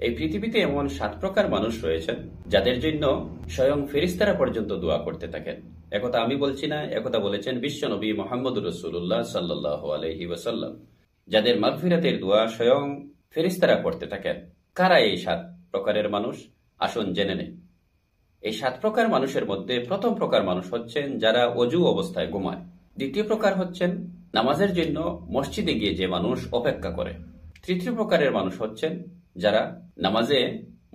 এই পৃথিবীতে এমন 7 প্রকার মানুষ রয়েছেন যাদের জন্য স্বয়ং ফেরেশতারা পর্যন্ত দোয়া করতে থাকেন। একথা আমি বলছি না, একথা বলেছেন বিশ্বনবী মুহাম্মদুর রাসূলুল্লাহ সাল্লাল্লাহু আলাইহি ওয়াসাল্লাম। যাদের মাগফিরাতের দোয়া স্বয়ং ফেরেশতারা করতে থাকেন। কারা এই 7 প্রকারের মানুষ? আসুন জেনে নেই। এই 7 প্রকার মানুষের মধ্যে প্রথম প্রকার মানুষ হচ্ছেন যারা অজু অবস্থায় ঘুমায়। দ্বিতীয় প্রকার হচ্ছেন নামাজের জন্য মসজিদে গিয়ে যে মানুষ অপেক্ষা করে। তৃতীয় প্রকারের মানুষ হচ্ছেন যারা নামাজে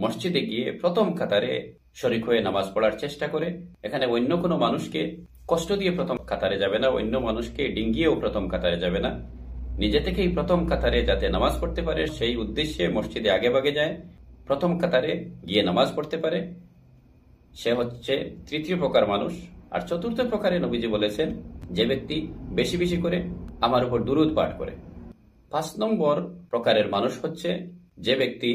মসজিদে গিয়ে প্রথম কাতারে শরীক হয়ে নামাজ পড়ার চেষ্টা করে। এখানে অন্য কোনো মানুষকে কষ্ট দিয়ে প্রথম কাতারে যাবে না, অন্য মানুষকে ডিঙ্গিয়েও প্রথম কাতারে যাবে না। নিজে থেকেই প্রথম কাতারে যাতে নামাজ পড়তে পারে সেই উদ্দেশ্যে মসজিদে আগে ভাগে যায়, প্রথম কাতারে গিয়ে নামাজ পড়তে পারে, সে হচ্ছে তৃতীয় প্রকার মানুষ। আর চতুর্থ প্রকারে নবীজি বলেছেন যে ব্যক্তি বেশি বেশি করে আমার উপর দুরূদ পাঠ করে। 5 নম্বর প্রকারের মানুষ হচ্ছে যে ব্যক্তি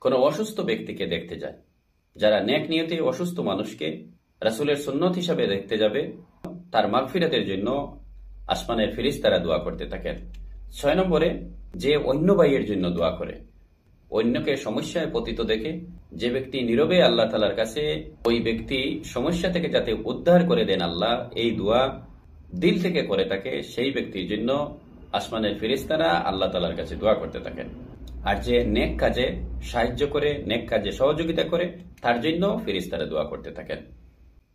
কোনো অসুস্থ ব্যক্তিকে দেখতে যায়। যারা নেক নিয়তে অসুস্থ মানুষকে রাসূলের সুন্নত হিসাবে দেখতে যাবে, তার মাগফিরাতের জন্য আসমানের ফেরেশতারা দোয়া করতে থাকেন। 6 নম্বরে যে অন্য ভাইয়ের জন্য দোয়া করে, অন্যকে সমস্যায় পতিত দেখে যে ব্যক্তি নীরবে আল্লাহ তাআলার কাছে ওই ব্যক্তি সমস্যা থেকে যাতে উদ্ধার করে দেন আল্লাহ, এই দোয়া দিল থেকে করে থাকে, সেই ব্যক্তির জন্য আসমানের ফেরেশতারা আল্লাহ তাআলার কাছে দোয়া করতে থাকেন। আর যে নেক কাজে সাহায্য করে, নেক কাজে সহযোগিতা করে, তার জন্য ফেরেশতারা দোয়া করতে থাকেন।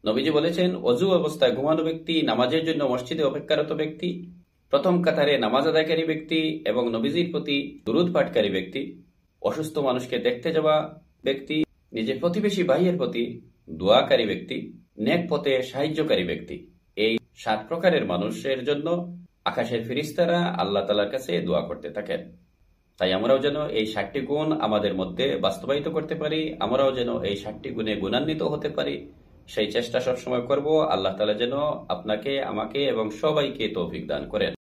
নবীজি বলেছেন অজু অবস্থায় ঘুমানো ব্যক্তি, নামাজের জন্য মসজিদে অপেক্ষারত ব্যক্তি, প্রথম কাতারে নামাজ আদায়কারী ব্যক্তি এবং নবীজির প্রতি দুরূদ পাঠকারী ব্যক্তি, অসুস্থ মানুষকে দেখতে যাওয়া ব্যক্তি, নিজের প্রতিবেশী ভাইয়ের প্রতি দোয়াকারী ব্যক্তি, নেক পথে সাহায্যকারী ব্যক্তি, এই 7 প্রকারের মানুষের জন্য আকাশের ফেরেশতারা আল্লাহ তাআলার কাছে দোয়া করতে থাকেন। তাই আমরাও যেন এই 7টি গুণ আমাদের মধ্যে বাস্তবায়িত করতে পারি, আমরাও যেন এই 7টি গুণে গুণান্বিত হতে পারি, সেই চেষ্টা সবসময় করব। আল্লাহ তাআলা যেন আপনাকে, আমাকে এবং সবাইকে তৌফিক দান করেন।